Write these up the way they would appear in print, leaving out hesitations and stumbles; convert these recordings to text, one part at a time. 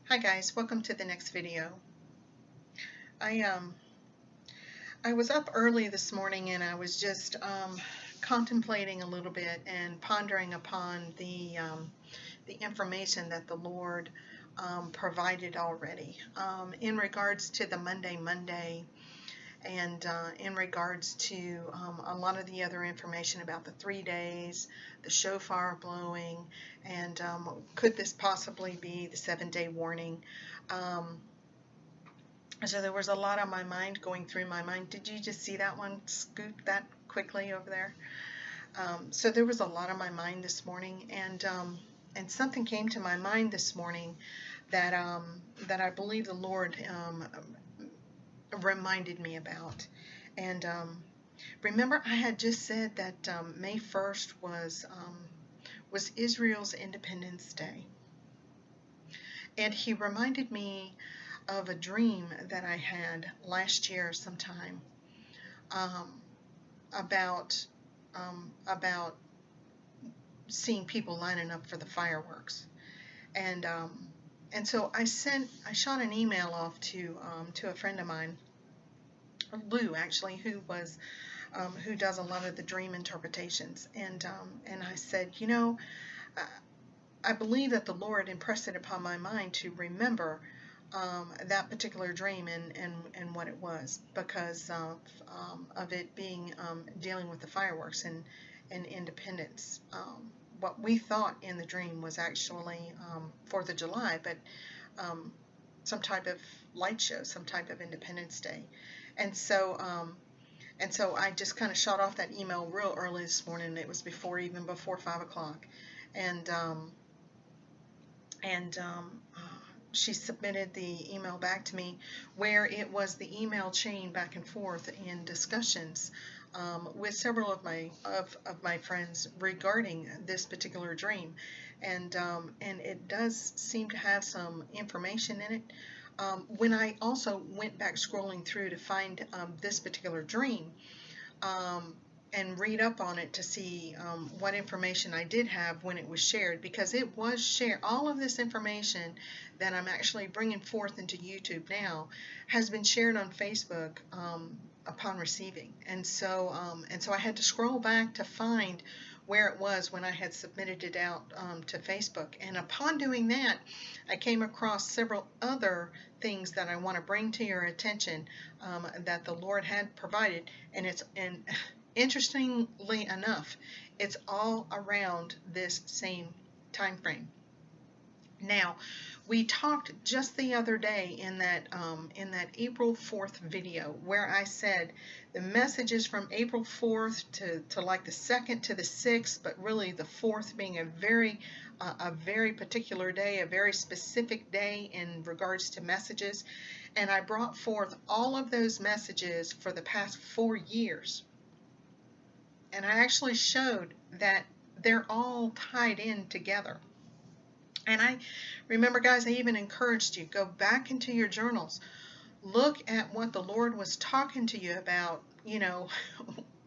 Hi guys, welcome to the next video. I I was up early this morning and I was just contemplating a little bit and pondering upon the information that the Lord provided already in regards to the Monday and in regards to a lot of the other information about the 3 days, the shofar blowing, and could this possibly be the 7-day warning? Um, So there was a lot on my mind going through my mind. Did you just see that one scoot that quickly over there? So there was a lot on my mind this morning, and something came to my mind this morning that I believe the Lord reminded me about. And remember, I had just said that May 1st was Israel's Independence Day, and He reminded me of a dream that I had last year sometime um, about about seeing people lining up for the fireworks, and and so I shot an email off to a friend of mine, Lou actually, who does a lot of the dream interpretations, and I said, uh, I believe that the Lord impressed it upon my mind to remember that particular dream and what it was because of it being dealing with the fireworks and independence. What we thought in the dream was actually 4th of July, but um, some type of light show, some type of Independence Day. And so, and so I just kind of shot off that email real early this morning. It was even before 5 o'clock. And, um, and she submitted the email back to me where it was the email chain back and forth in discussions with several of my friends regarding this particular dream, and it does seem to have some information in it. When I also went back scrolling through to find this particular dream, um, and read up on it to see what information I did have when it was shared, because it was shared. All of this information that I'm actually bringing forth into YouTube now has been shared on Facebook upon receiving, and so I had to scroll back to find where it was when I had submitted it out to Facebook. And upon doing that, I came across several other things that I want to bring to your attention that the Lord had provided, and interestingly enough, it's all around this same time frame. Now, we talked just the other day in that April 4th video where I said the messages from April 4th to like the 2nd to the 6th, but really the 4th being a very particular day, a very specific day in regards to messages. And I brought forth all of those messages for the past 4 years. And I actually showed that they're all tied in together. And I remember, guys, I even encouraged you, go back into your journals, look at what the Lord was talking to you about,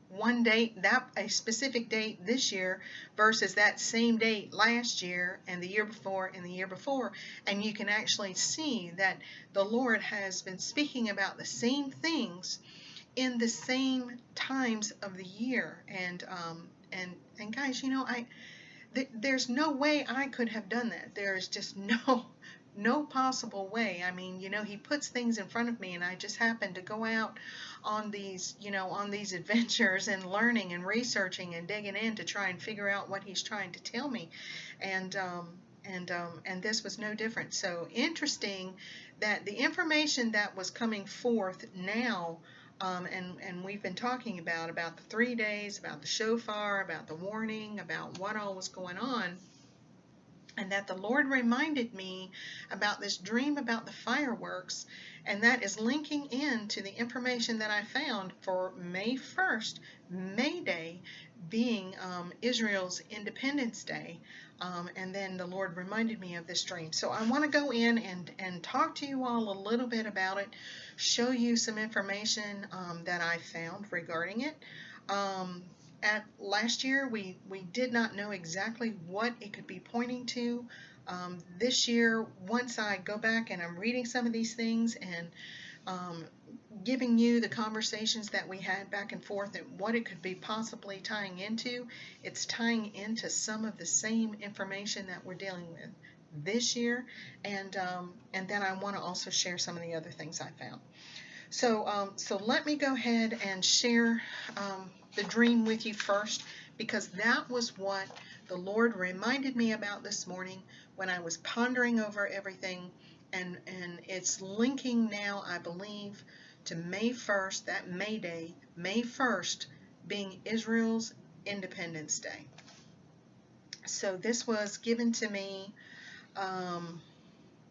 one date, that a specific date this year versus that same date last year and the year before and the year before. And you can actually see that the Lord has been speaking about the same things in the same times of the year. And guys, there's no way I could have done that. There's just no possible way. I mean, he puts things in front of me, and I just happen to go out on these adventures and learning and researching and digging in to try and figure out what he's trying to tell me. And this was no different. So interesting that the information that was coming forth now, and we've been talking about the 3 days, about the shofar, about the warning, about what all was going on, and that the Lord reminded me about this dream about the fireworks, and that is linking in to the information that I found for May 1st, May Day, being Israel's Independence Day. And then the Lord reminded me of this dream. So I want to go in and talk to you all a little bit about it, show you some information that I found regarding it. At last year, we did not know exactly what it could be pointing to. This year, once I go back and I'm reading some of these things and um, giving you the conversations that we had back and forth and what it could be possibly tying into, it's tying into some of the same information that we're dealing with this year, and then I want to also share some of the other things I found. So let me go ahead and share the dream with you first, because that was what the Lord reminded me about this morning when I was pondering over everything, and it's linking now, I believe, to May 1st, that May Day, May 1st being Israel's Independence Day. So this was given to me,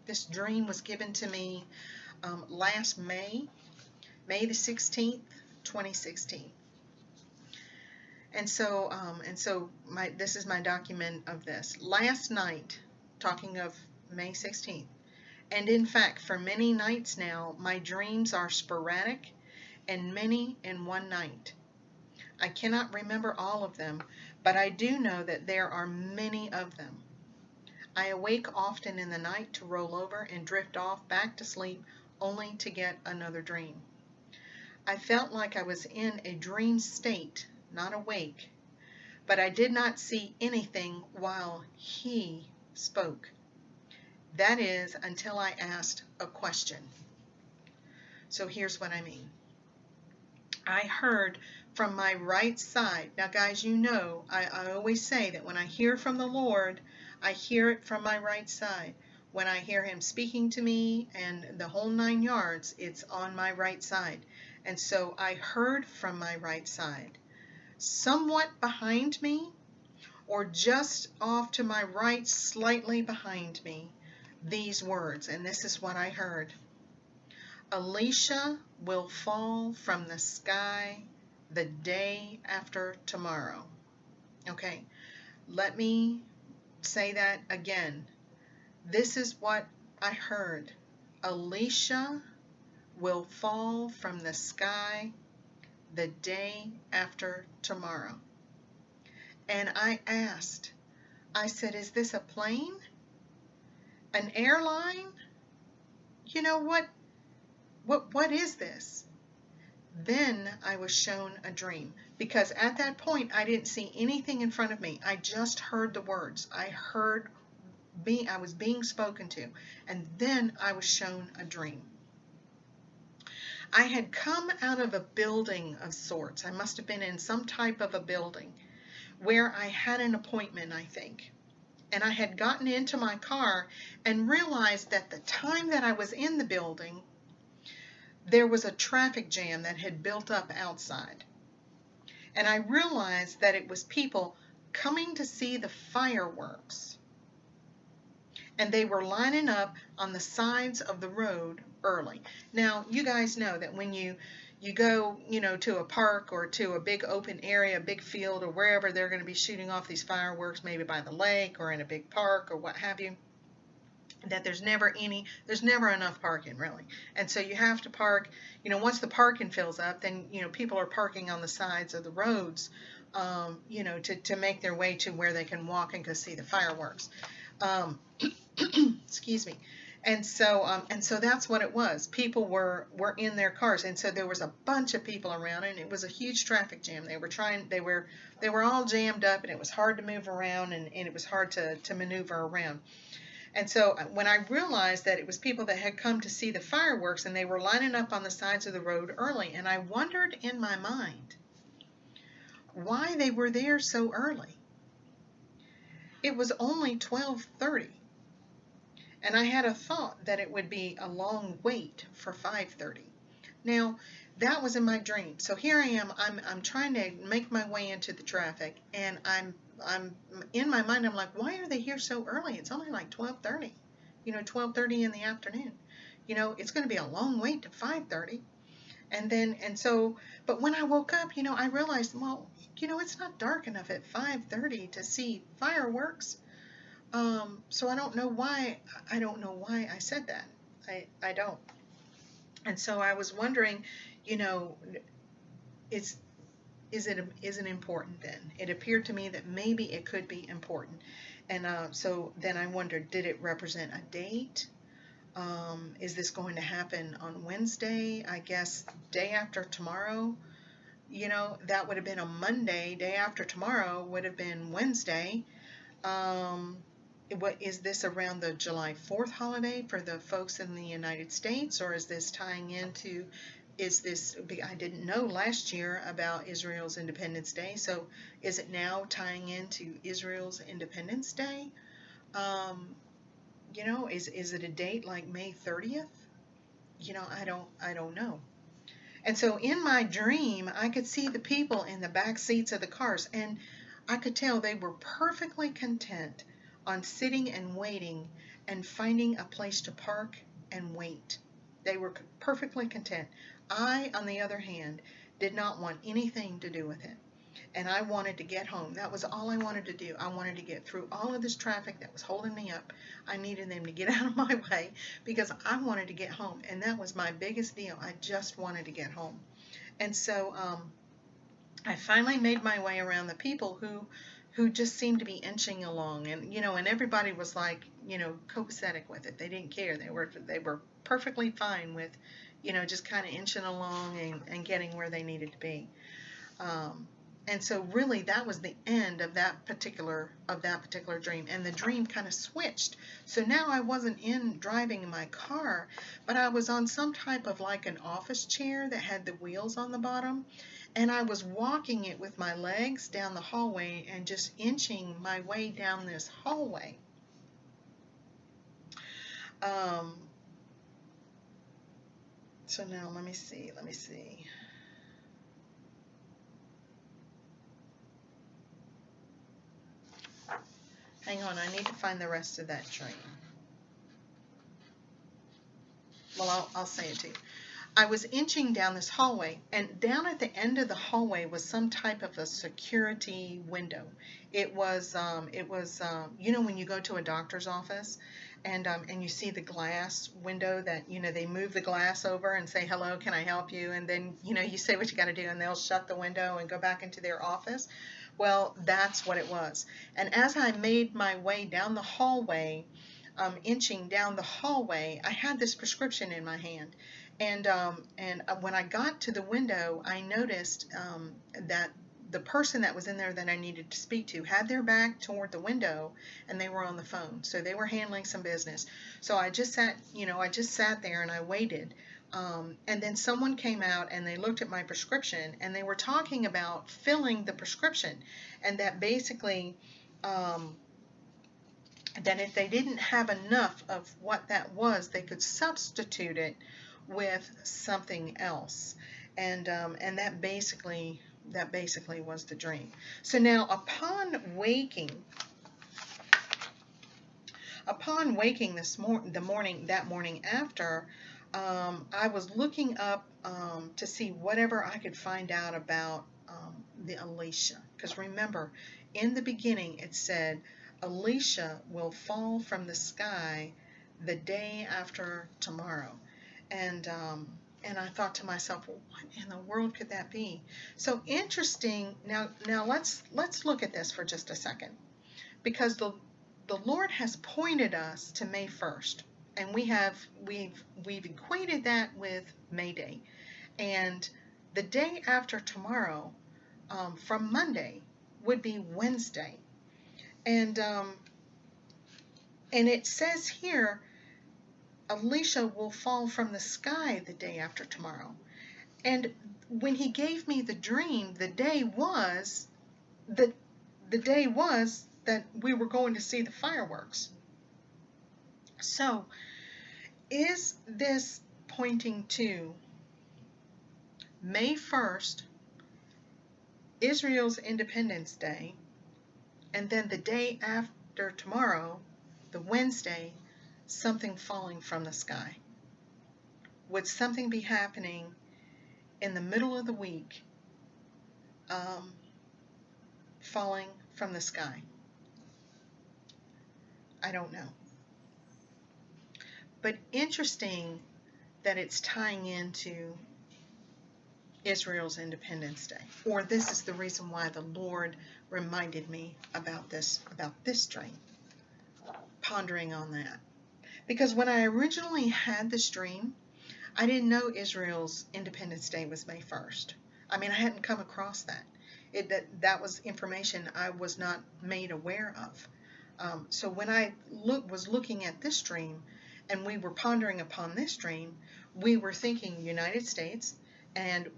this dream was given to me last May the 16th, 2016. And so this is my document of this. Last night, talking of May 16th, and in fact, for many nights now, my dreams are sporadic and many in one night. I cannot remember all of them, but I do know that there are many of them. I awake often in the night to roll over and drift off back to sleep, only to get another dream. I felt like I was in a dream state, not awake, but I did not see anything while he spoke. That is, until I asked a question. So here's what I mean. I heard from my right side. Now, guys, you know, I always say that when I hear from the Lord, I hear it from my right side. When I hear him speaking to me and the whole 9 yards, it's on my right side. And so I heard from my right side, somewhat behind me, or just off to my right, slightly behind me, these words, and this is what I heard. Elisha will fall from the sky the day after tomorrow. Okay, let me say that again. This is what I heard. Elisha will fall from the sky the day after tomorrow. And I asked, I said, is this a plane? An airline? You know, what is this? Then I was shown a dream, because at that point I didn't see anything in front of me. I just heard the words. I was being spoken to, and then I was shown a dream. I had come out of a building of sorts. I must have been in some type of a building where I had an appointment, I think. And I had gotten into my car and realized that the time that I was in the building, there was a traffic jam that had built up outside. And I realized that it was people coming to see the fireworks. And they were lining up on the sides of the road early. Now, you guys know that when you go, to a park or to a big open area, a big field, or wherever they're going to be shooting off these fireworks, maybe by the lake or in a big park or what have you, that there's never enough parking, really. And so you have to park, once the parking fills up, then, people are parking on the sides of the roads, to make their way to where they can walk and go see the fireworks. Excuse me. And so that's what it was. People were in their cars, and so there was a bunch of people around, and it was a huge traffic jam. They were all jammed up, and it was hard to move around, and it was hard to maneuver around. And so when I realized that it was people that had come to see the fireworks, and they were lining up on the sides of the road early, and I wondered in my mind why they were there so early. It was only 12:30. And I had a thought that it would be a long wait for 5:30. Now, that was in my dream. So here I am. I'm trying to make my way into the traffic, and I'm in my mind. I'm like, why are they here so early? It's only like 12:30. 12:30 in the afternoon. It's going to be a long wait to 5:30. But when I woke up, I realized, well, it's not dark enough at 5:30 to see fireworks. So I don't know why I said that. I don't. And so I was wondering, is it important then? It appeared to me that maybe it could be important. And so then I wondered, did it represent a date? Is this going to happen on Wednesday? I guess day after tomorrow. That would have been a Monday. Day after tomorrow would have been Wednesday. Um, what is this around the July 4th holiday for the folks in the United States, or is this tying into, I didn't know last year about Israel's Independence Day, so is it now tying into Israel's Independence Day? Um, is it a date like May 30th? I don't know. And so in my dream, I could see the people in the back seats of the cars, and I could tell they were perfectly content on sitting and waiting and finding a place to park and wait. They were perfectly content. I, on the other hand, did not want anything to do with it. And I wanted to get home. That was all I wanted to do. I wanted to get through all of this traffic that was holding me up. I needed them to get out of my way because I wanted to get home. And that was my biggest deal. I just wanted to get home. And so I finally made my way around the people who just seemed to be inching along, and everybody was like, copacetic with it. They didn't care. They were perfectly fine with, just kind of inching along and getting where they needed to be. And so really that was the end of that particular dream, and the dream kind of switched. So now I wasn't driving in my car, but I was on some type of like an office chair that had the wheels on the bottom, and I was walking it with my legs down the hallway and just inching my way down this hallway. So now let me see. Hang on, I need to find the rest of that dream. Well, I'll say it to you. I was inching down this hallway, and down at the end of the hallway was some type of a security window. It was when you go to a doctor's office, and you see the glass window that they move the glass over and say, "Hello, can I help you?" And then you say what you got to do, and they'll shut the window and go back into their office. Well, that's what it was. And as I made my way down the hallway, inching down the hallway, I had this prescription in my hand. And when I got to the window, I noticed that the person that was in there that I needed to speak to had their back toward the window, and they were on the phone. So they were handling some business. So I just sat there and I waited. And then someone came out and they looked at my prescription, and they were talking about filling the prescription, and that basically that if they didn't have enough of what that was, they could substitute it with something else. And that basically was the dream. So now upon waking that morning after, I was looking up to see whatever I could find out about the Elisha. Because remember, in the beginning it said, Elisha will fall from the sky the day after tomorrow. And I thought to myself, well, what in the world could that be? So interesting. Now let's look at this for just a second, because the Lord has pointed us to May 1st, and we've equated that with May Day, and the day after tomorrow, from Monday, would be Wednesday, and it says here, Elisha will fall from the sky the day after tomorrow. And when he gave me the dream, the day was that we were going to see the fireworks. So, is this pointing to May 1st, Israel's Independence Day, and then the day after tomorrow, the Wednesday, something falling from the sky? Would something be happening in the middle of the week, falling from the sky? I don't know. But interesting that it's tying into Israel's Independence Day. Or this is the reason why the Lord reminded me about this dream. pondering on that. Because when I originally had this dream, I didn't know Israel's Independence Day was May 1st. I mean, I hadn't come across that. That was information I was not made aware of. So when I was looking at this dream, and we were pondering upon this dream, we were thinking United States, and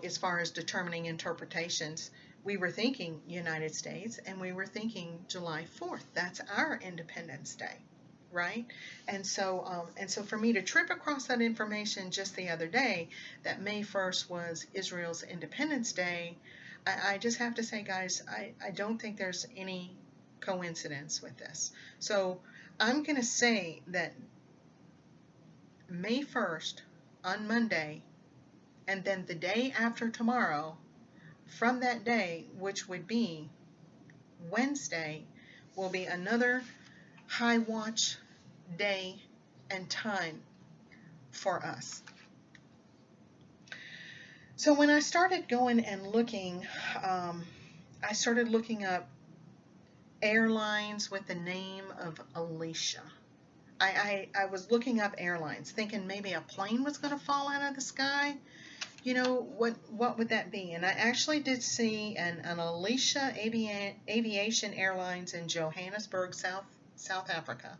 as far as determining interpretations, we were thinking United States, and we were thinking July 4th. That's our Independence Day, right? And so for me to trip across that information just the other day, that May 1st was Israel's Independence Day, I just have to say, guys, I don't think there's any coincidence with this. So I'm going to say that May 1st on Monday, and then the day after tomorrow, from that day, which would be Wednesday, will be another high watch day and time for us. So when I started going and looking, I started looking up airlines with the name of Alicia. I was looking up airlines, thinking maybe a plane was going to fall out of the sky. What would that be? And I actually did see an Alicia Aviation Airlines in Johannesburg, South Africa.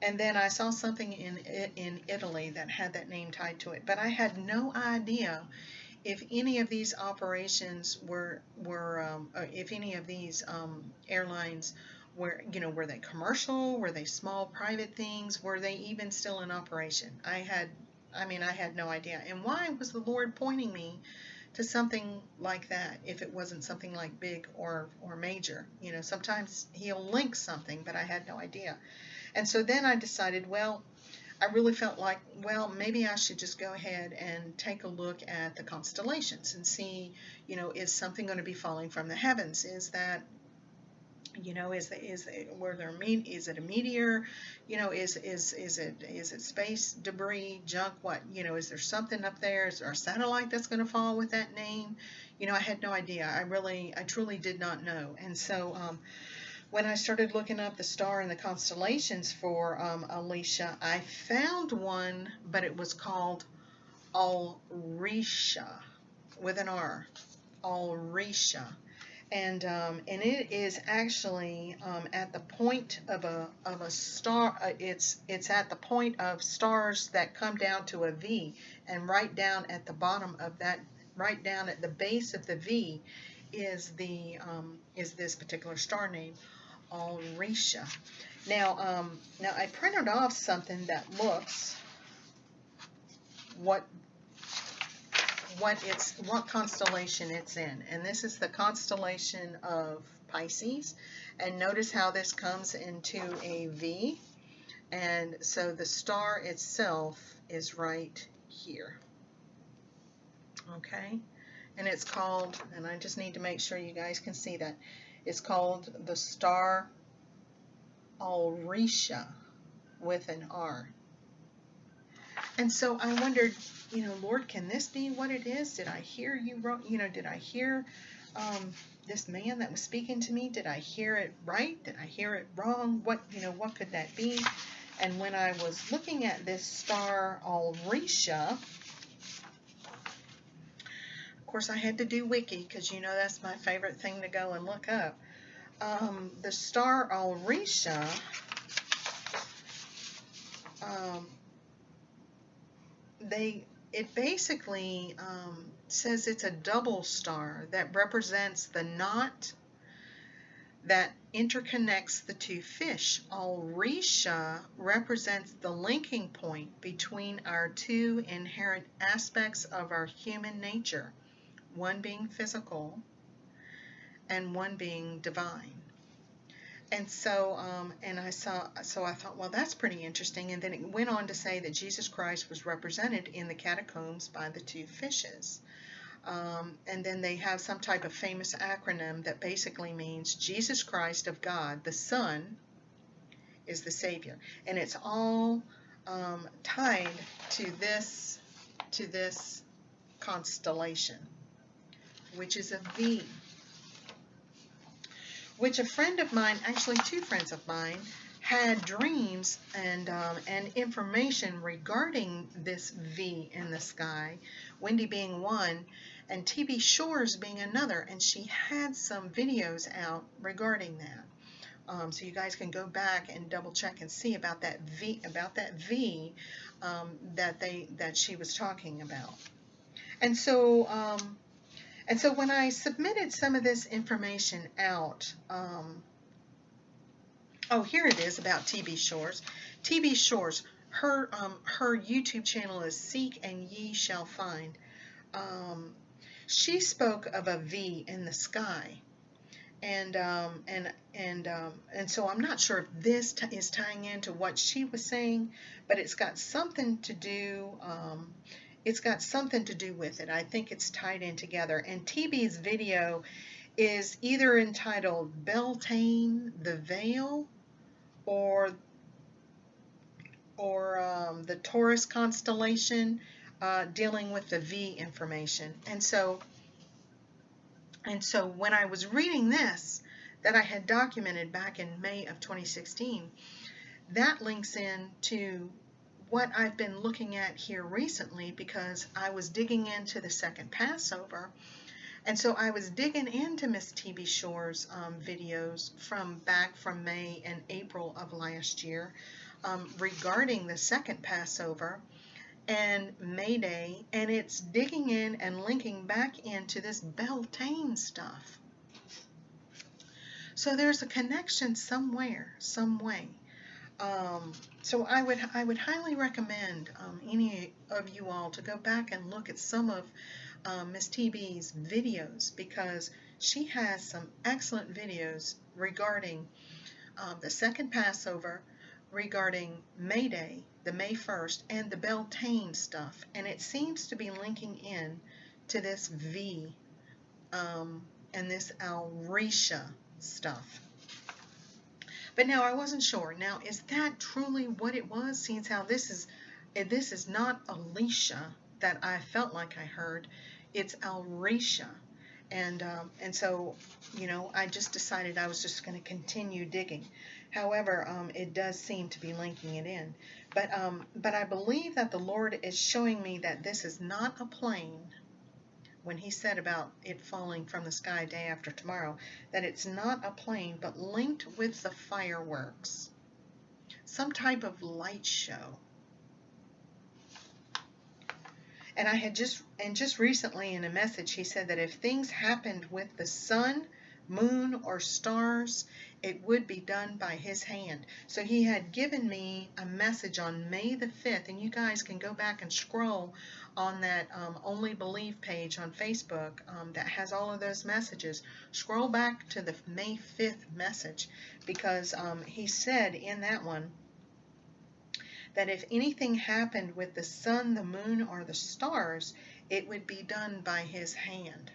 And then I saw something in Italy that had that name tied to it. But I had no idea if any of these operations if any of these airlines were they commercial, were they small private things, were they even still in operation? I had no idea. And why was the Lord pointing me to something like that if it wasn't something like big or major? Sometimes He'll link something, but I had no idea. And so then I decided, I really felt like, maybe I should just go ahead and take a look at the constellations and see, is something going to be falling from the heavens? Is that, is it a meteor? Is it space debris, junk? What? Is there something up there? Is there a satellite that's going to fall with that name? I had no idea. I truly did not know. And so, when I started looking up the star and the constellations for Alicia, I found one, but it was called Alrisha, with an R, Alrisha, and it is actually at the point of a star. It's at the point of stars that come down to a V, and right down at the bottom of that, right down at the base of the V, is this particular star name, Alrisha. Now I printed off something that looks what constellation it's in, and this is the constellation of Pisces. And notice how this comes into a V, and so the star itself is right here. Okay, and it's called, and I just need to make sure you guys can see that, it's called the star Alrisha with an R. And so I wondered, Lord, can this be what it is? Did I hear you wrong? Did I hear this man that was speaking to me? Did I hear it right? Did I hear it wrong? What could that be? And when I was looking at this star Alrisha, of course I had to do wiki, because that's my favorite thing to go and look up. The star Alrisha, it basically says it's a double star that represents the knot that interconnects the two fish. Alrisha represents the linking point between our two inherent aspects of our human nature, one being physical and one being divine. And so, I thought, well, that's pretty interesting. And then it went on to say that Jesus Christ was represented in the catacombs by the two fishes. And then they have some type of famous acronym that basically means Jesus Christ of God, the Son, is the Savior. And it's all tied to this constellation, which is a V, which a friend of mine, actually two friends of mine, had dreams and information regarding this V in the sky, Wendy being one, and TB Shores being another, and she had some videos out regarding that. So you guys can go back and double check and see about that V, that she was talking about. And so when I submitted some of this information out, oh, here it is about TB Shores. TB Shores, her YouTube channel is Seek and Ye Shall Find. She spoke of a V in the sky, and so I'm not sure if this is tying into what she was saying, but it's got something to do. It's got something to do with it. I think it's tied in together. And TB's video is either entitled Beltane the Veil, or the Taurus constellation, dealing with the V information. And so when I was reading this that I had documented back in May of 2016, that links in to what I've been looking at here recently, because I was digging into the second Passover. And so I was digging into Miss TB Shore's videos from May and April of last year, regarding the second Passover and May Day, and it's digging in and linking back into this Beltane stuff. So there's a connection somewhere, some way. So I would highly recommend any of you all to go back and look at some of Miss TB's videos, because she has some excellent videos regarding the second Passover, regarding May Day, the May 1st, and the Beltane stuff, and it seems to be linking in to this V and this Alrisha stuff. But now I wasn't sure. Now, is that truly what it was? Seeing how this is not Alicia that I felt like I heard, it's Alrisha. And so, I just decided I was just going to continue digging. However, it does seem to be linking it in. But I believe that the Lord is showing me that this is not a plane. When he said about it falling from the sky day after tomorrow, that it's not a plane, but linked with the fireworks. Some type of light show. And I had just recently in a message, he said that if things happened with the sun, moon, or stars, it would be done by his hand. So he had given me a message on May the 5th, and you guys can go back and scroll on that Only Believe page on Facebook that has all of those messages. Scroll back to the May 5th message, because he said in that one that if anything happened with the sun, the moon, or the stars, it would be done by his hand.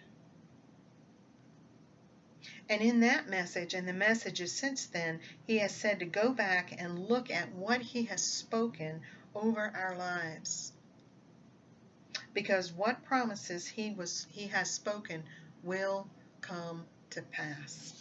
And in that message, and the messages since then, he has said to go back and look at what he has spoken over our lives. Because what promises he has spoken will come to pass.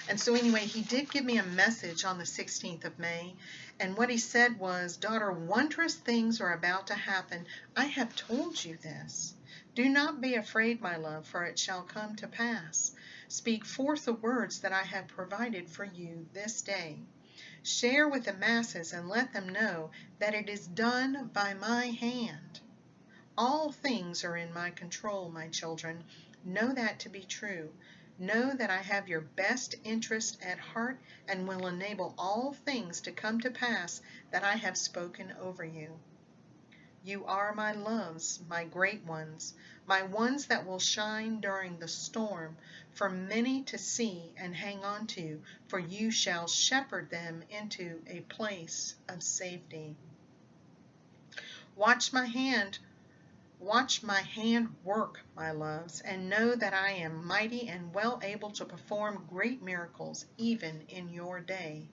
And so anyway, he did give me a message on the 16th of May, and what he said was, "Daughter, wondrous things are about to happen. I have told you this. Do not be afraid, my love, for it shall come to pass. Speak forth the words that I have provided for you this day. Share with the masses and let them know that it is done by my hand. All things are in my control, my children. Know that to be true. Know that I have your best interest at heart and will enable all things to come to pass that I have spoken over you. You are my loves, my great ones, my ones that will shine during the storm, for many to see and hang on to, for you shall shepherd them into a place of safety. Watch my hand work, my loves, and know that I am mighty and well able to perform great miracles even in your day.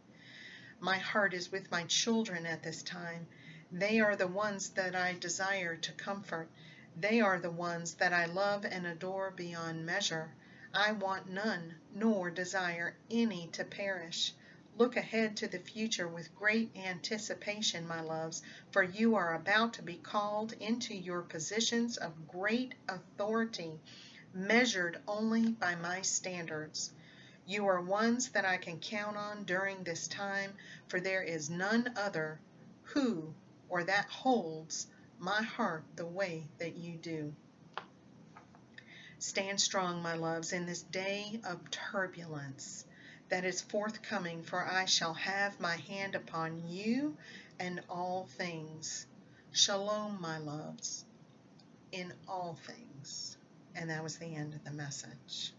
My heart is with my children at this time. They are the ones that I desire to comfort. They are the ones that I love and adore beyond measure. I want none, nor desire any to perish. Look ahead to the future with great anticipation, my loves, for you are about to be called into your positions of great authority, measured only by my standards. You are ones that I can count on during this time, for there is none other who or that holds my heart the way that you do. Stand strong, my loves, in this day of turbulence that is forthcoming, for I shall have my hand upon you and all things. Shalom, my loves, in all things. And that was the end of the message.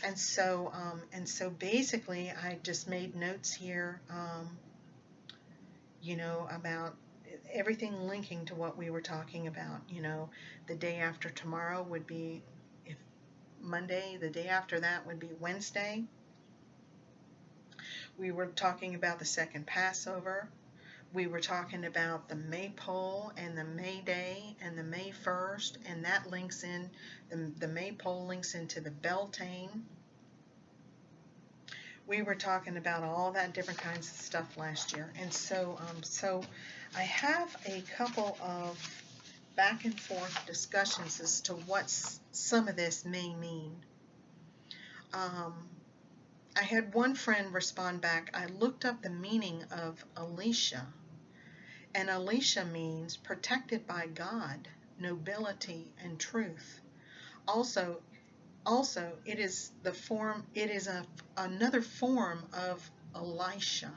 And so basically, I just made notes here, about everything linking to what we were talking about. The day after tomorrow would be, if Monday, the day after that would be Wednesday. We were talking about the second Passover. We were talking about the Maypole and the May Day and the May 1st, and that links in, the Maypole links into the Beltane. We were talking about all that different kinds of stuff last year. And so I have a couple of back and forth discussions as to what some of this may mean. I had one friend respond back. I looked up the meaning of Elisha, and Elisha means protected by God, nobility, and truth. Also, it is another form of Elisha.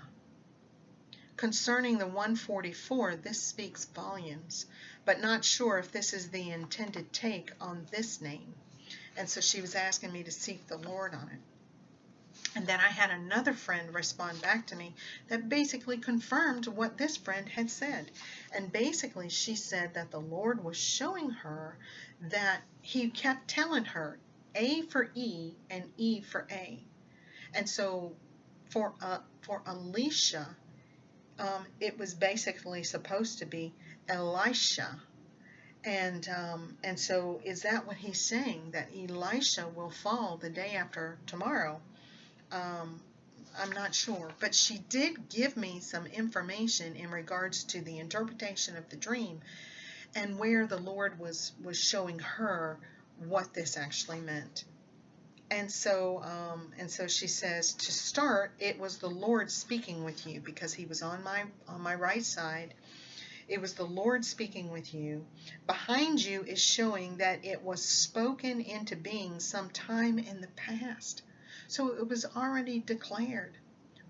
Concerning the 144, this speaks volumes, but not sure if this is the intended take on this name. And so she was asking me to seek the Lord on it. And then I had another friend respond back to me that basically confirmed what this friend had said. And basically she said that the Lord was showing her that he kept telling her A for E and E for A. And so for Elisha, it was basically supposed to be Elisha. And so is that what he's saying, that Elisha will fall the day after tomorrow? I'm not sure, but she did give me some information in regards to the interpretation of the dream and where the Lord was showing her what this actually meant. And so she says, to start, it was the Lord speaking with you, because he was on my right side. It was the Lord speaking with you. Behind you is showing that it was spoken into being sometime in the past. So it was already declared.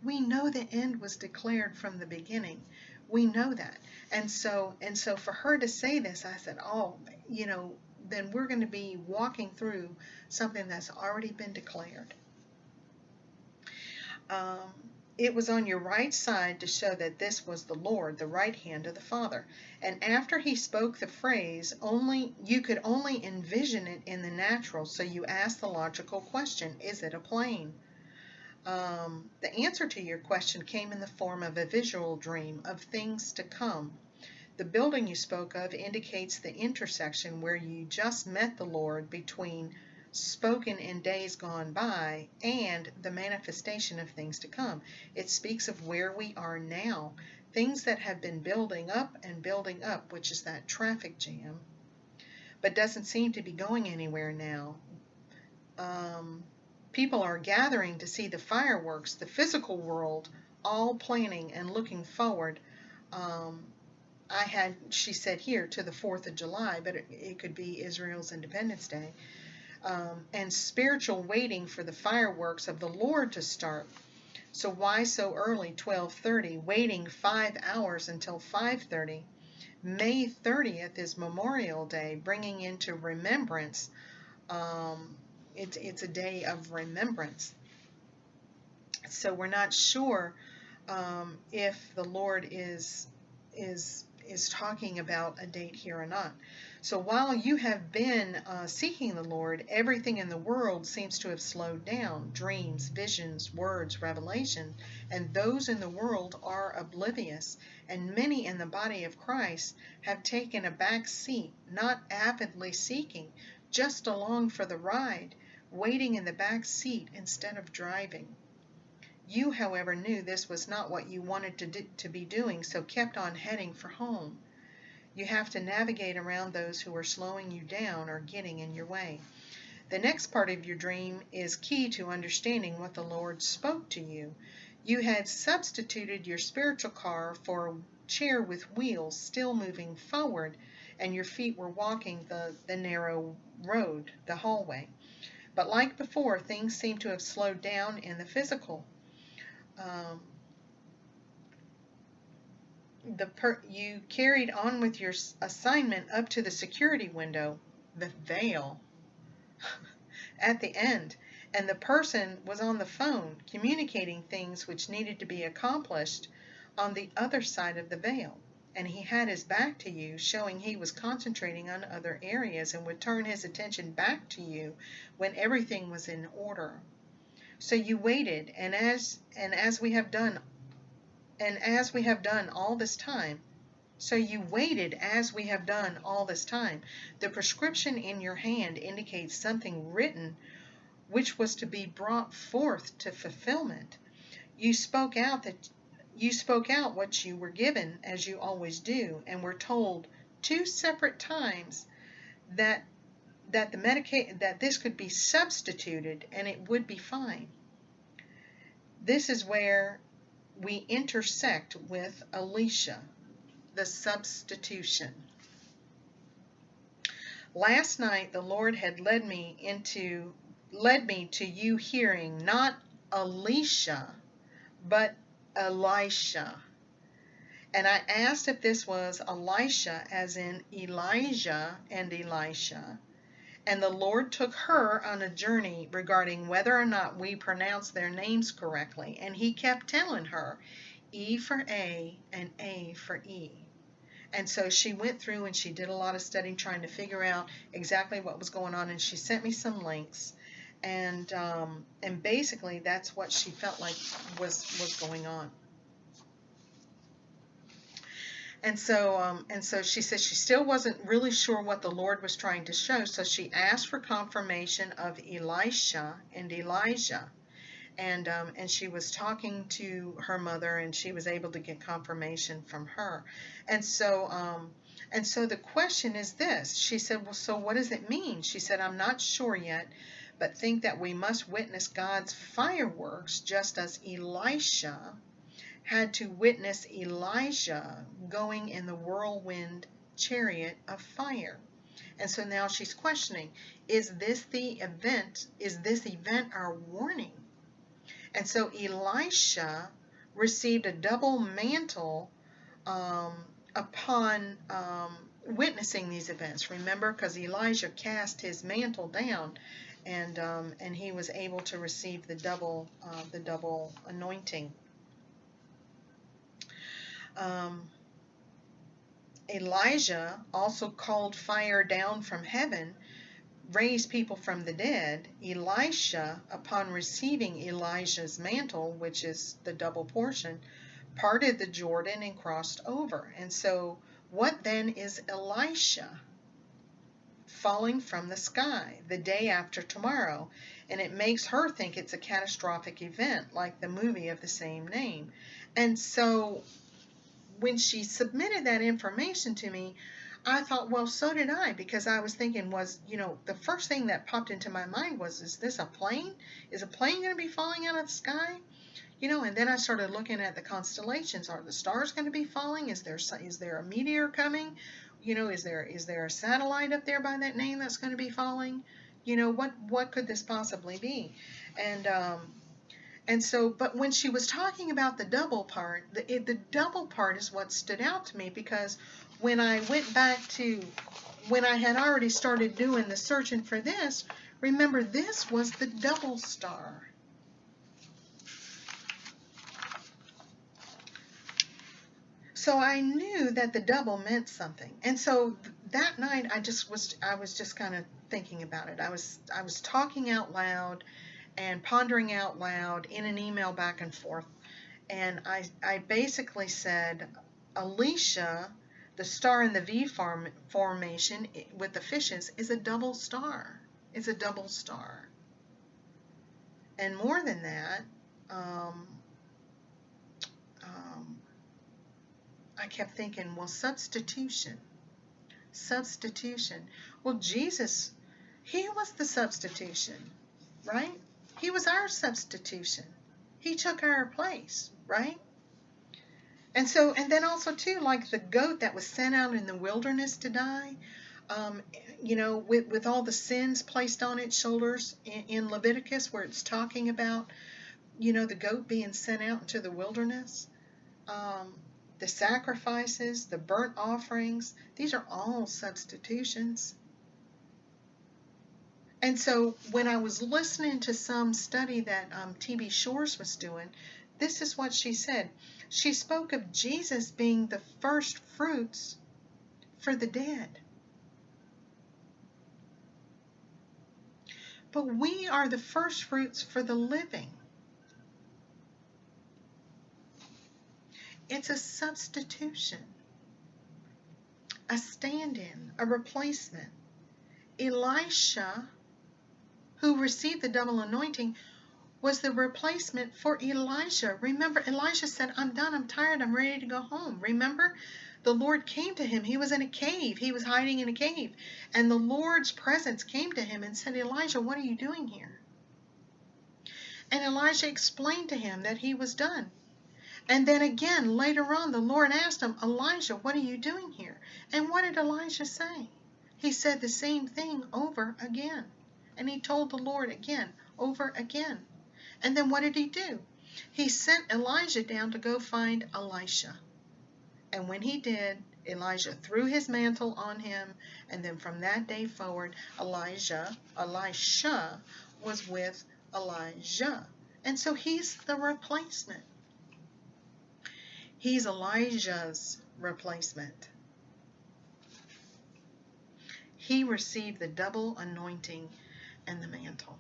We know the end was declared from the beginning. We know that. And so for her to say this, I said, then we're going to be walking through something that's already been declared. It was on your right side to show that this was the Lord, the right hand of the Father. And after he spoke the phrase, you could only envision it in the natural, so you asked the logical question, is it a plane? The answer to your question came in the form of a visual dream of things to come. The building you spoke of indicates the intersection where you just met the Lord between spoken in days gone by and the manifestation of things to come. It speaks of where we are now, things that have been building up and building up, which is that traffic jam, but doesn't seem to be going anywhere now. People are gathering to see the fireworks, the physical world, all planning and looking forward. She said here, to the 4th of July, but it could be Israel's Independence Day. And spiritual waiting for the fireworks of the Lord to start. So why so early, 12:30, waiting 5 hours until 5:30? May 30th is Memorial Day, bringing into remembrance. It's a day of remembrance. So we're not sure if the Lord is talking about a date here or not. So while you have been seeking the Lord, everything in the world seems to have slowed down. Dreams, visions, words, revelation, and those in the world are oblivious. And many in the body of Christ have taken a back seat, not avidly seeking, just along for the ride, waiting in the back seat instead of driving. You, however, knew this was not what you wanted to be doing, so kept on heading for home. You have to navigate around those who are slowing you down or getting in your way. The next part of your dream is key to understanding what the Lord spoke to you. You had substituted your spiritual car for a chair with wheels still moving forward, and your feet were walking the narrow road, the hallway. But like before, things seem to have slowed down in the physical. You carried on with your assignment up to the security window, the veil, at the end, and the person was on the phone communicating things which needed to be accomplished on the other side of the veil. And he had his back to you, showing he was concentrating on other areas and would turn his attention back to you when everything was in order. So you waited, and as we have done all this time, so you waited as we have done all this time. The prescription in your hand indicates something written which was to be brought forth to fulfillment. You spoke out what you were given, as you always do, and were told 2 separate times that this could be substituted and it would be fine. This is where we intersect with Elisha, the substitution. Last night the Lord had led me to you hearing not Elisha, but Elisha. And I asked if this was Elisha, as in Elijah and Elisha. And the Lord took her on a journey regarding whether or not we pronounced their names correctly. And he kept telling her, E for A and A for E. And so she went through and she did a lot of studying trying to figure out exactly what was going on. And she sent me some links. And basically that's what she felt like was going on. And so she said she still wasn't really sure what the Lord was trying to show, so she asked for confirmation of Elisha and Elijah. And she was talking to her mother, and she was able to get confirmation from her. And so the question is this. She said, well, so what does it mean? She said, I'm not sure yet, but think that we must witness God's fireworks just as Elisha had to witness Elijah going in the whirlwind chariot of fire. And so now she's questioning, is this event our warning? And so Elisha received a double mantle upon witnessing these events. Remember, because Elijah cast his mantle down, and he was able to receive the double anointing. Elijah also called fire down from heaven, raised people from the dead. Elisha, upon receiving Elijah's mantle, which is the double portion, parted the Jordan and crossed over. And so what then is Elisha? Falling from the sky the day after tomorrow. And it makes her think it's a catastrophic event, like the movie of the same name. And so when she submitted that information to me, I thought, well, so did I, because I was thinking the first thing that popped into my mind was, is this a plane? Is a plane going to be falling out of the sky? And then I started looking at the constellations. Are the stars going to be falling? Is there a meteor coming? Is there a satellite up there by that name that's going to be falling? What could this possibly be? And so, but when she was talking about the double part, the double part is what stood out to me, because when I went back to when I had already started doing the searching for this, remember, this was the double star. So I knew that the double meant something. And so that night I was just kind of thinking about it. I was talking out loud and pondering out loud in an email back and forth. And I basically said, Elisha, the star in the V formation with the fishes, is a double star. It's a double star. And more than that, I kept thinking, well, substitution. Substitution. Well, Jesus, he was the substitution, right? He was our substitution. He took our place, right? And so, and then also too, like the goat that was sent out in the wilderness to die, um, with all the sins placed on its shoulders in Leviticus, where it's talking about, the goat being sent out into the wilderness. The sacrifices, the burnt offerings, these are all substitutions. And so when I was listening to some study that T.B. Shores was doing, this is what she said. She spoke of Jesus being the first fruits for the dead. But we are the first fruits for the living. It's a substitution, a stand-in, a replacement. Elisha, who received the double anointing, was the replacement for Elijah. Remember, Elijah said, I'm done, I'm tired, I'm ready to go home. Remember, the Lord came to him. He was in a cave. He was hiding in a cave. And the Lord's presence came to him and said, Elijah, what are you doing here? And Elijah explained to him that he was done. And then again, later on, the Lord asked him, Elijah, what are you doing here? And what did Elijah say? He said the same thing over again. And he told the Lord again, over again. And then what did he do? He sent Elijah down to go find Elisha. And when he did, Elijah threw his mantle on him. And then from that day forward, Elisha was with Elijah. And so he's the replacement. He's Elijah's replacement. He received the double anointing and the mantle.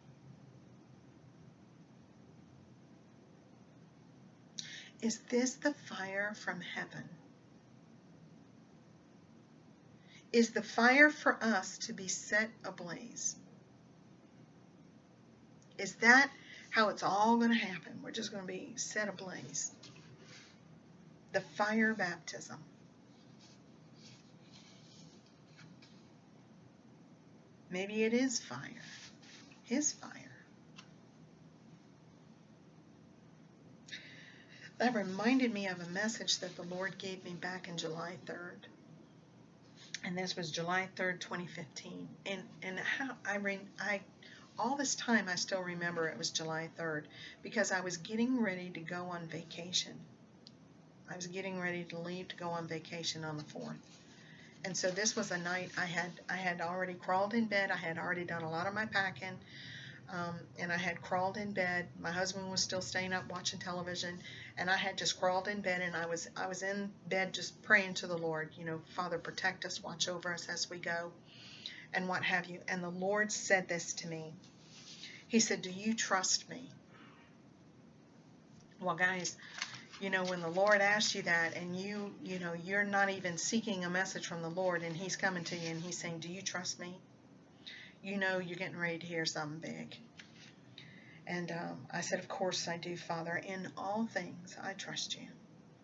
Is this the fire from heaven? Is the fire for us to be set ablaze? Is that how it's all going to happen? We're just going to be set ablaze. The fire baptism. Maybe it is fire. His fire. That reminded me of a message that the Lord gave me back in July 3rd. And this was July 3rd, 2015. And how I all this time I still remember it was July 3rd because I was getting ready to go on vacation. I was getting ready to leave to go on vacation on the 4th. And so this was a night I had already crawled in bed. I had already done a lot of my packing. And I had crawled in bed. My husband was still staying up watching television, and I had just crawled in bed, and I was in bed just praying to the Lord, Father, protect us, watch over us as we go, and what have you. And the Lord said this to me. He said, do you trust me? Well, guys, when the Lord asks you that, and you're not even seeking a message from the Lord, and He's coming to you, and He's saying, do you trust me? You're getting ready to hear something big. And I said, of course I do, Father. In all things, I trust you.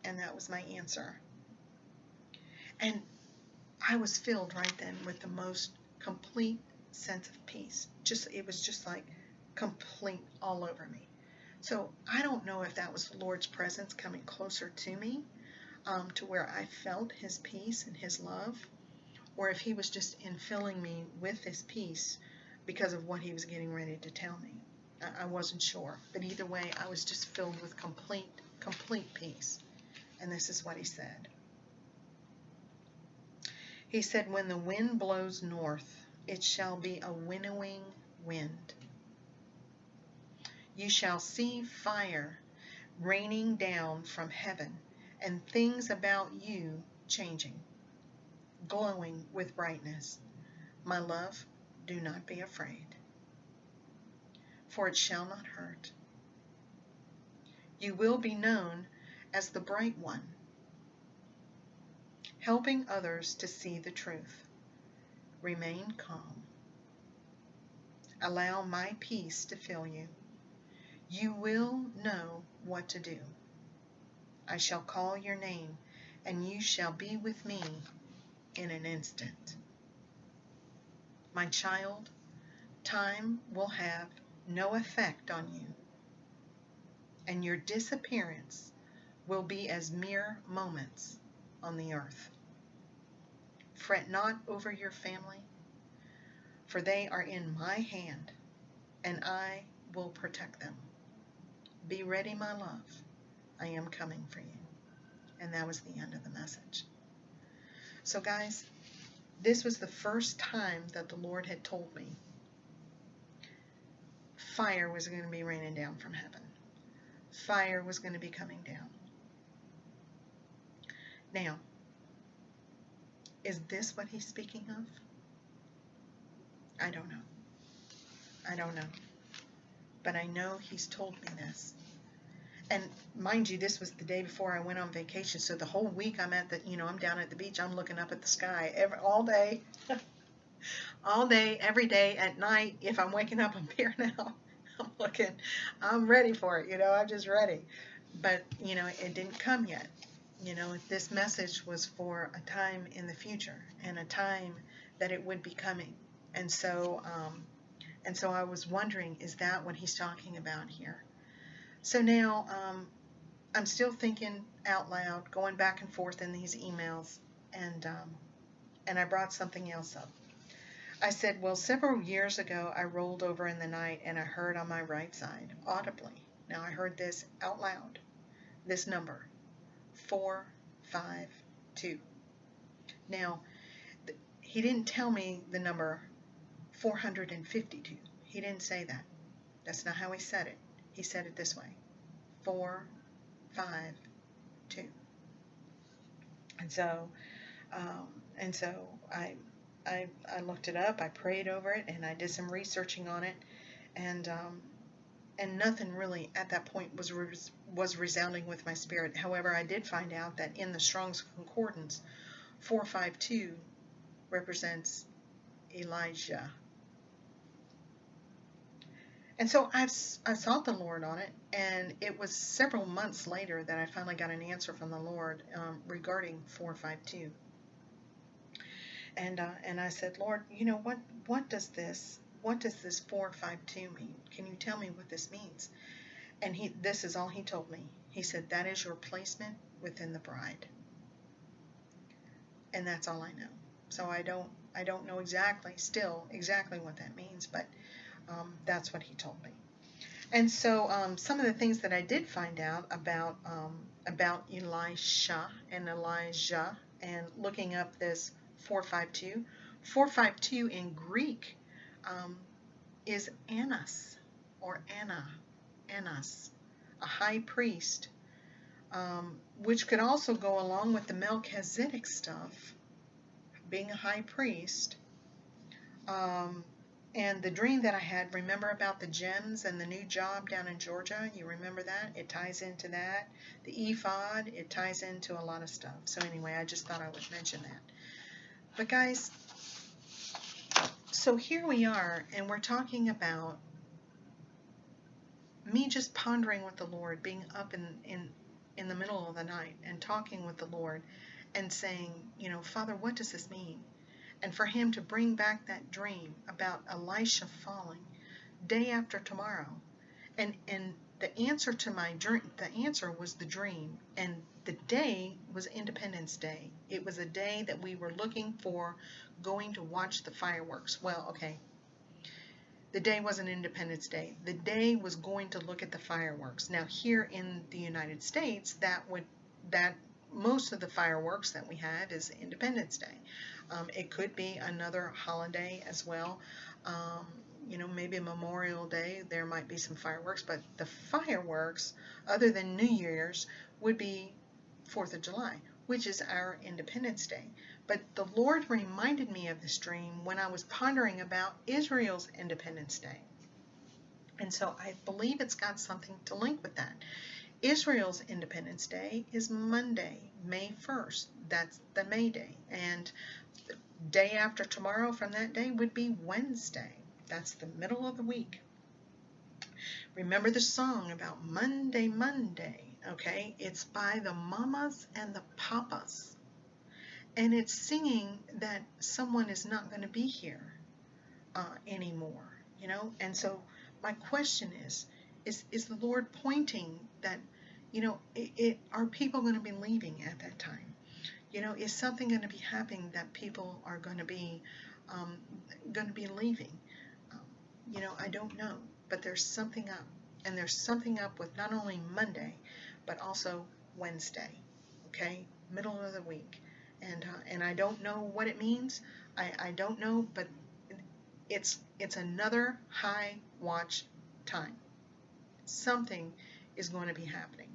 And that was my answer. And I was filled right then with the most complete sense of peace. It was just like complete all over me. So I don't know if that was the Lord's presence coming closer to me, to where I felt His peace and His love, or if He was just infilling me with His peace because of what He was getting ready to tell me. I wasn't sure. But either way, I was just filled with complete peace. And this is what He said. He said, when the wind blows north, it shall be a winnowing wind. You shall see fire raining down from heaven, and things about you changing, glowing with brightness. My love, do not be afraid, for it shall not hurt. You will be known as the bright one, helping others to see the truth. Remain calm. Allow my peace to fill you. You will know what to do. I shall call your name, and you shall be with me in an instant. My child, time will have no effect on you, and your disappearance will be as mere moments on the earth. Fret not over your family, for they are in my hand, and I will protect them. Be ready, my love. I am coming for you. And that was the end of the message. So guys, this was the first time that the Lord had told me fire was going to be raining down from heaven. Fire was going to be coming down. Now, is this what he's speaking of? I don't know. I don't know. But I know he's told me this. And mind you, this was the day before I went on vacation. So the whole week I'm I'm down at the beach. I'm looking up at the sky all day, all day, every day, at night. If I'm waking up, I'm here now. I'm looking. I'm ready for it. I'm just ready. But, it didn't come yet. This message was for a time in the future and a time that it would be coming. And so I was wondering, is that what he's talking about here? So now I'm still thinking out loud, going back and forth in these emails, and I brought something else up. I said, well, several years ago, I rolled over in the night and I heard on my right side, audibly. Now I heard this out loud, this number, 452. Now, he didn't tell me the number 452. He didn't say that. That's not how he said it. He said it this way, 452. And so I looked it up. I prayed over it, and I did some researching on it, and nothing really at that point was resounding with my spirit. However, I did find out that in the Strong's Concordance, 452 represents Elijah. And so I sought the Lord on it, and it was several months later that I finally got an answer from the Lord regarding 452. And I said, Lord, what does this 452 mean? Can you tell me what this means? And this is all he told me. He said, that is your placement within the bride. And that's all I know. So I don't know exactly what that means, but that's what he told me. And so some of the things that I did find out about Elisha and Elijah, and looking up this 452. 452 in Greek is Annas, or Annas, a high priest, which could also go along with the Melchizedek stuff, being a high priest. And the dream that I had, remember about the gems and the new job down in Georgia? You remember that? It ties into that. The ephod, it ties into a lot of stuff. So anyway, I just thought I would mention that. But guys, so here we are, and we're talking about me just pondering with the Lord, being up in the middle of the night and talking with the Lord and saying, Father, what does this mean? And for him to bring back that dream about Elisha falling day after tomorrow. And the answer to my dream, the answer was the dream. And the day was Independence Day. It was a day that we were looking for going to watch the fireworks. Well, okay. The day wasn't Independence Day. The day was going to look at the fireworks. Now here in the United States, that most of the fireworks that we have is Independence Day. It could be another holiday as well. Maybe Memorial Day, there might be some fireworks, but the fireworks, other than New Year's, would be 4th of July, which is our Independence Day. But the Lord reminded me of this dream when I was pondering about Israel's Independence Day. And so I believe it's got something to link with that. Israel's Independence Day is Monday, May 1st. That's the May Day. And the day after tomorrow from that day would be Wednesday. That's the middle of the week. Remember the song about Monday, Monday, okay? It's by the mamas and the papas. And it's singing that someone is not going to be here anymore, you know? And so my question is the Lord pointing that, you know, are people going to be leaving at that time? You know, is something going to be happening that people are um, going to be leaving? Um, you know, I don't know, but there's something up, and there's something up with not only Monday, but also Wednesday. Okay, middle of the week, and I don't know what it means. I don't know, but it's another high watch time. Something is going to be happening.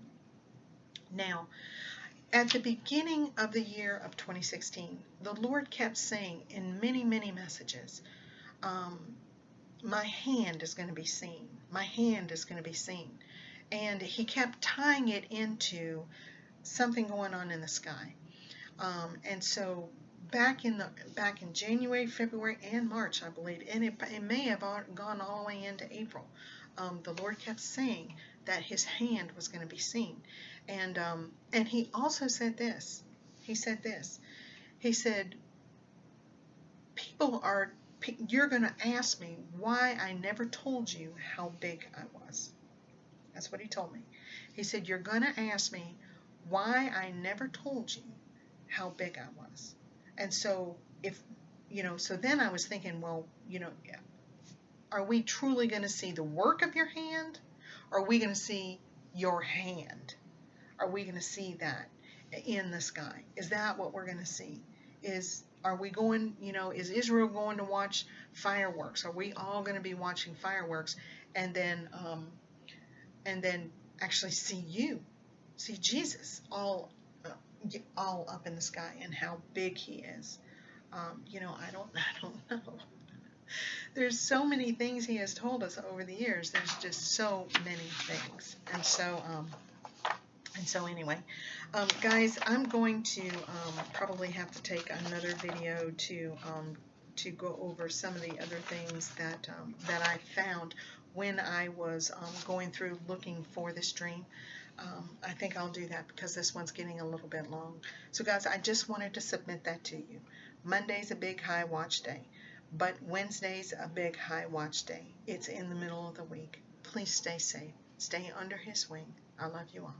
Now, at the beginning of the year of 2016, the Lord kept saying in many, many messages, um, my hand is going to be seen. My hand is going to be seen. And he kept tying it into something going on in the sky. And so back in January, February, and March, I believe, and it may have gone all the way into April, the Lord kept saying that his hand was going to be seen. And he also said this. He said this. He said, you're going to ask me why I never told you how big I was. That's what he told me. He said, you're going to ask me why I never told you how big I was. And so so then I was thinking, well, are we truly going to see the work of your hand? Or are we going to see your hand? Are we going to see that in the sky? Is that what we're going to see? Are we going, is Israel going to watch fireworks? Are we all going to be watching fireworks and then actually see Jesus all up in the sky and how big he is? I don't know. There's so many things he has told us over the years. There's just so many things. And so anyway, guys, I'm going to probably have to take another video to go over some of the other things that I found when I was going through looking for this dream. I think I'll do that because this one's getting a little bit long. So guys, I just wanted to submit that to you. Monday's a big high watch day, but Wednesday's a big high watch day. It's in the middle of the week. Please stay safe. Stay under his wing. I love you all.